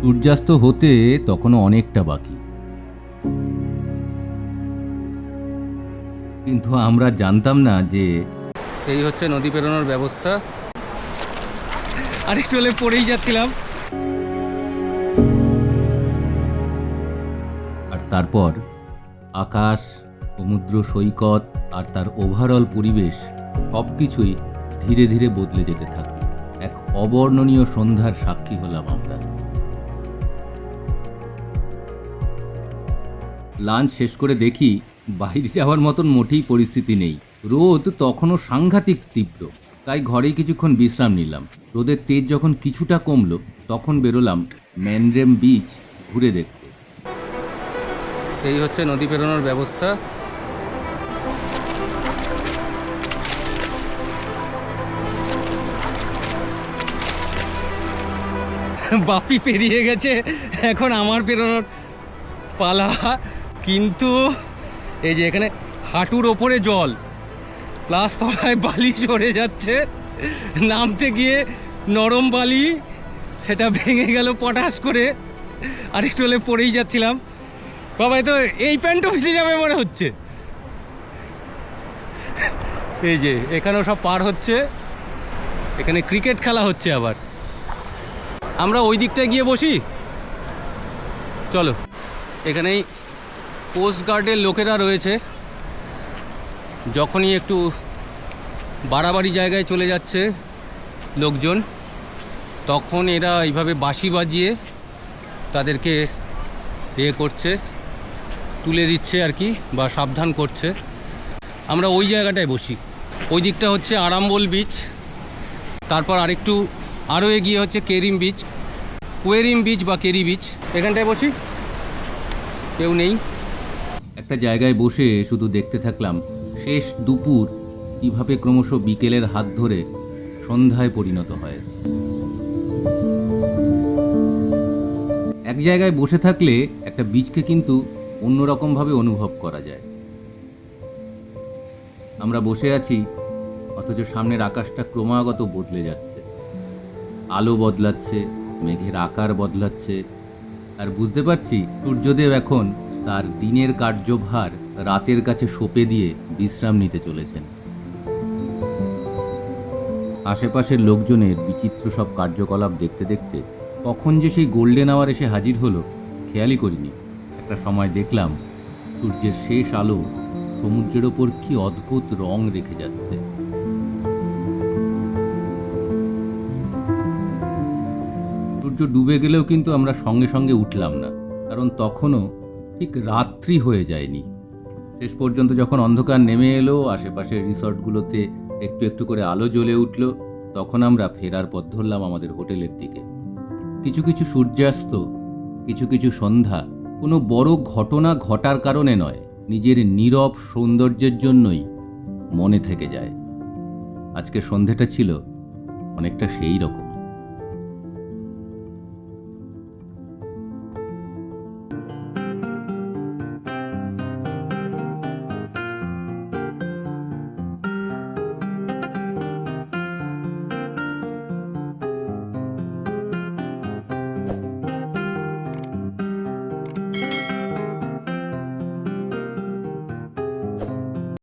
সূর্যাস্ত হতে তখনও অনেকটা বাকি, কিন্তু আমরা জানতাম না যে এই হচ্ছে নদী পেরোনোর ব্যবস্থা। আরেকটু হলে পড়েই যাচ্ছিলাম। আর তারপর আকাশ, সমুদ্র সৈকত আর তার ওভারঅল পরিবেশ সবকিছুই ধীরে ধীরে বদলে যেতে থাকল। এক অবর্ণনীয় সন্ধ্যার সাক্ষী হলাম আমরা। লাঞ্চ শেষ করে দেখি বাইরে যাওয়ার মতন মোটেই পরিস্থিতি নেই। রোদ তখনও সাংঘাতিক তীব্র, তাই ঘরেই কিছুক্ষণ বিশ্রাম নিলাম। রোদের তেজ যখন কিছুটা কমলো তখন বেরোলাম ম্যানগ্রেভ বিচ ঘুরে দেখতে। এই হচ্ছে নদী পেরোনোর ব্যবস্থা। বাপি পেরিয়ে গেছে, এখন আমার পেরোনোর পালা। কিন্তু এই যে এখানে হাঁটুর ওপরে জল, প্লাস তলায় বালি সরে যাচ্ছে, নামতে গিয়ে নরম বালি, সেটা ভেঙে গেল পটাশ করে। আরেকটু হলে পড়েই যাচ্ছিলাম। বাবাই তো এই প্যান্টও ভিজে যাবে মনে হচ্ছে। এই যে এখানেও সব পার হচ্ছে, এখানে ক্রিকেট খেলা হচ্ছে। আবার আমরা ওই দিকটায় গিয়ে বসি, চলো। এখানেই কোস্ট গার্ডের লোকেরা রয়েছে। যখনই একটু বাড়াবাড়ি জায়গায় চলে যাচ্ছে লোকজন, তখন এরা এইভাবে বাঁশি বাজিয়ে তাদেরকে করছে, তুলে দিচ্ছে আর কি, বা সাবধান করছে। আমরা ওই জায়গাটায় বসি। ওই দিকটা হচ্ছে আরাম্বল বিচ, তারপর আরও এগিয়ে হচ্ছে কেরিম বিচ, কোয়েরিম বিচ বা কেরি বিচ। এখানটায় বসি, কেউ নেই। একটা জায়গায় বসে শুধু দেখতে থাকলাম শেষ দুপুর কীভাবে ক্রমশ বিকেলের হাত ধরে সন্ধ্যায় পরিণত হয়। এক জায়গায় বসে থাকলে একটা বীজকে কিন্তু অন্যরকমভাবে অনুভব করা যায়। আমরা বসে আছি, অথচ সামনের আকাশটা ক্রমাগত বদলে যাচ্ছে। আলো বদলাচ্ছে, মেঘের আকার বদলাচ্ছে, আর বুঝতে পারছি সূর্যদেব এখন তার দিনের কার্যভার রাতের কাছে সঁপে দিয়ে বিশ্রাম নিতে চলেছেন। আশেপাশের লোকজনের বিচিত্র সব কার্যকলাপ দেখতে দেখতে কখন যে সেই গোল্ডেন আওয়ার এসে হাজির হলো খেয়ালই করিনি। একটা সময় দেখলাম সূর্যের শেষ আলো সমুদ্রের ওপর কি অদ্ভুত রং রেখে যাচ্ছে। সূর্য ডুবে গেলেও কিন্তু আমরা সঙ্গে সঙ্গে উঠলাম না, কারণ তখনও ঠিক রাত্রি হয়ে যায়নি। শেষ পর্যন্ত যখন অন্ধকার নেমে এলো, আশেপাশের রিসর্টগুলোতে একটু একটু করে আলো জ্বলে উঠল, তখন আমরা ফেরার পথ ধরলাম আমাদের হোটেলের দিকে। কিছু কিছু সূর্যাস্ত, কিছু কিছু সন্ধ্যা কোনো বড় ঘটনা ঘটার কারণে নয়, নিজের নীরব সৌন্দর্যের জন্যই মনে থেকে যায়। আজকের সন্ধ্যাটা ছিল অনেকটা সেই রকম।